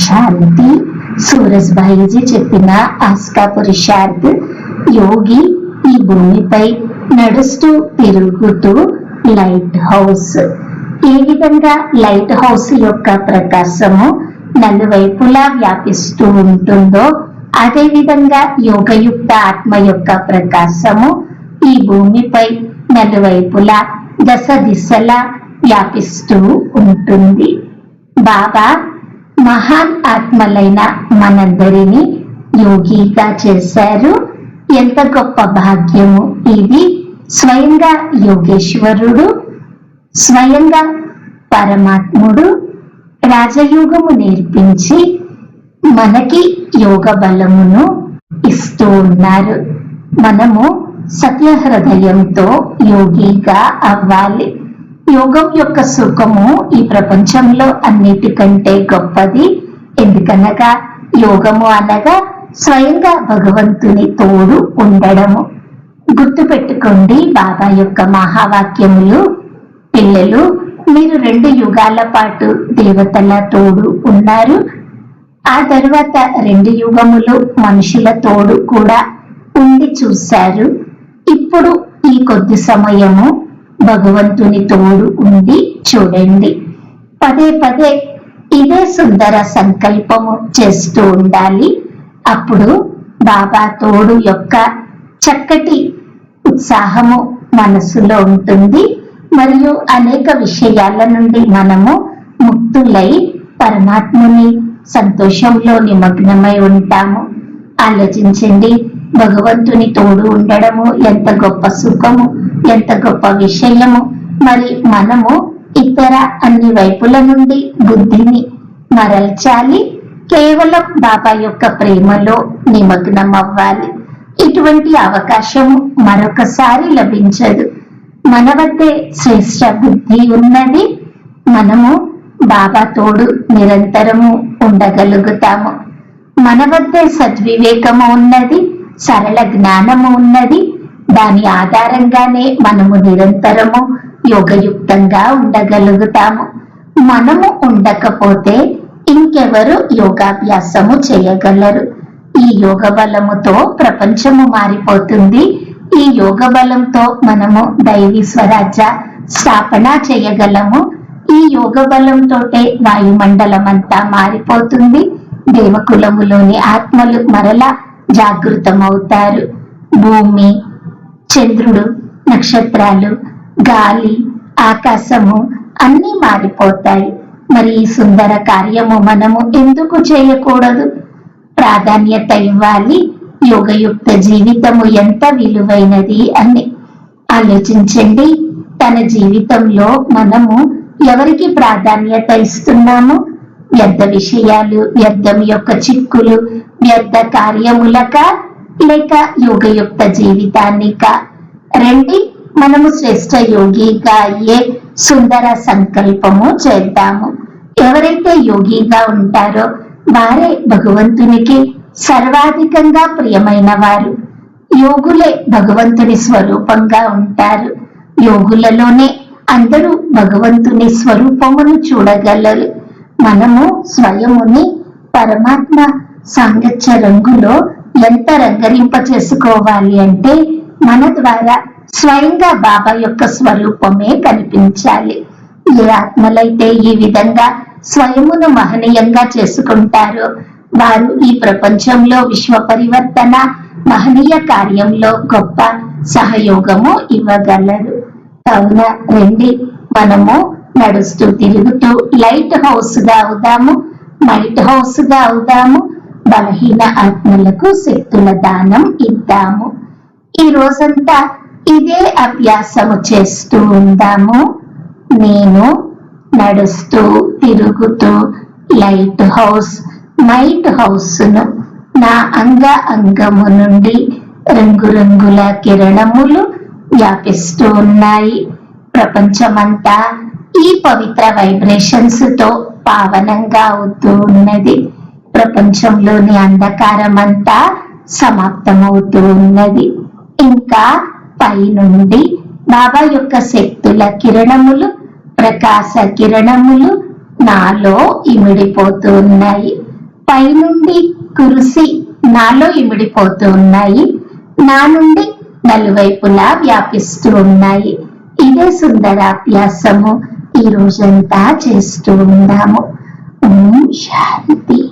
శాంతి. సూరజ్భాయిజీ చెప్పిన ఆస్కా పురుషార్థ్. యోగి ఈ భూమిపై నడుస్తూ తిరుగుతూ లైట్ హౌస్. ఏ విధంగా లైట్ హౌస్ యొక్క ప్రకాశము నలువైపులా వ్యాపిస్తూ ఉంటుందో అదే విధంగా యోగయుక్త ఆత్మ యొక్క ప్రకాశము ఈ భూమిపై నలువైపులా దశ దిశలా వ్యాపిస్తూ ఉంటుంది. బాబా మహాన్ ఆత్మలైన మనందరినీ యోగిగా చేశారు. ఎంత గొప్ప భాగ్యము ఇది. స్వయంగా యోగేశ్వరుడు, స్వయంగా పరమాత్ముడు రాజయోగము నేర్పించి మనకి యోగ బలమును ఇస్తూ ఉన్నారు. మనము సత్య హృదయంతో యోగిగా అవ్వాలి. యోగం యొక్క సుఖము ఈ ప్రపంచంలో అన్నిటికంటే గొప్పది. ఎందుకనగా యోగము అనగా స్వయంగా భగవంతుని తోడు ఉండడము. గుర్తు పెట్టుకోండి బాబా యొక్క మహావాక్యములు. పిల్లలు, మీరు 2 యుగాల పాటు దేవతల తోడు ఉన్నారు. ఆ తర్వాత 2 యుగములు మనుషుల తోడు కూడా ఉండి చూశారు. ఇప్పుడు ఈ కొద్ది సమయము భగవంతుని తోడు ఉండి చూడండి. పదే పదే ఇదే సుందర సంకల్పము చేస్తూ ఉండాలి. అప్పుడు బాబా తోడు యొక్క చక్కటి ఉత్సాహము మనసులో ఉంటుంది. మరియు అనేక విషయాల నుండి మనము ముక్తులై పరమాత్ముని సంతోషంలో నిమగ్నమై ఉంటాము. ఆలోచించండి, భగవంతుని తోడు ఉండడము ఎంత గొప్ప సుఖము, ఎంత గొప్ప విషయము. మరి మనము ఇతర అన్ని వైపుల నుండి బుద్ధిని మరల్చాలి. కేవలం బాబా యొక్క ప్రేమలో నిమగ్నం అవ్వాలి. ఇటువంటి అవకాశం మరొకసారి లభించదు. మన వద్దే శ్రేష్ట బుద్ధి ఉన్నది. మనము బాబా తోడు నిరంతరము ఉండగలుగుతాము. మన వద్దే సద్వివేకము ఉన్నది, సరళ జ్ఞానము ఉన్నది. దాని ఆధారంగానే మనము నిరంతరము యోగయుక్తంగా ఉండగలుగుతాము. మనము ఉండకపోతే ఇంకెవరు యోగాభ్యాసము చేయగలరు? ఈ యోగ బలముతో ప్రపంచము మారిపోతుంది. ఈ యోగ బలంతో మనము దైవీ స్వరాజ్య స్థాపన చేయగలము. ఈ యోగ బలంతోటే వాయుమండలం అంతా మారిపోతుంది. దేవకులములోని ఆత్మలు మరలా జాగృతమవుతారు. భూమి, చంద్రుడు, నక్షత్రాలు, గాలి, ఆకాశము అన్నీ మారిపోతాయి. మరి ఈ సుందర కార్యము మనము ఎందుకు చేయకూడదు? ప్రాధాన్యత ఇవ్వాలి. యోగయుక్త జీవితము ఎంత విలువైనది అని ఆలోచించండి. తన జీవితంలో మనము ఎవరికి ప్రాధాన్యత ఇస్తున్నాము? వ్యర్థ విషయాలు, వ్యర్థం యొక్క చిక్కులు, వ్యర్థ కార్యములక లేక యోగయుక్త జీవితానిక? రండి, మనము శ్రేష్ట యోగిగా అయ్యే సుందర సంకల్పము చేద్దాము. ఎవరైతే యోగిగా ఉంటారో వారే భగవంతునికి సర్వాధికంగా ప్రియమైన వారు. యోగులే భగవంతుని స్వరూపంగా ఉంటారు. యోగులలోనే అందరూ భగవంతుని స్వరూపమును చూడగలరు. మనము స్వయముని పరమాత్మ సాంగత్య రంగులో ఎంత రంగరింప చేసుకోవాలి అంటే మన ద్వారా స్వయంగా బాబా యొక్క స్వరూపమే కనిపించాలి. ఏ ఆత్మలైతే ఈ విధంగా స్వయమును మహనీయంగా చేసుకుంటారో వారు ఈ ప్రపంచంలో విశ్వ పరివర్తన మహనీయ కార్యంలో గొప్ప సహయోగము ఇవ్వగలరు. కావున రండి, మనము నడుస్తూ తిరుగుతూ లైట్ హౌస్ గా అవుదాము, మైట్ హౌస్ గా అవుదాము. బలహీన ఆత్మలకు శక్తుల దానం ఇద్దాము. ఈ రోజంతా ఇదే అభ్యాసము చేస్తూ ఉందాము. నేను నడుస్తూ తిరుగుతూ లైట్ హౌస్, మైట్ హౌస్ ను నా అంగము నుండి రంగురంగుల కిరణములు వ్యాపిస్తూ ఉన్నాయి. ప్రపంచమంతా ఈ పవిత్ర వైబ్రేషన్స్ తో పావనంగా అవుతూ ఉన్నది. ప్రపంచంలోని అంధకారం అంతా సమాప్తమవుతూ ఉన్నది. ఇంకా పై నుండి బాబా యొక్క శక్తుల కిరణములు, ప్రకాశ కిరణములు నాలో ఇమిడిపోతూ ఉన్నాయి. పైనుండి కురిసి నాలో ఇమిడిపోతూ ఉన్నాయి. నా నుండి నలువైపులా వ్యాపిస్తూ ఉన్నాయి. ఇదే సుందరాభ్యాసము ఈ రోజంతా చేస్తూ ఉందాము. ఓం శాంతి.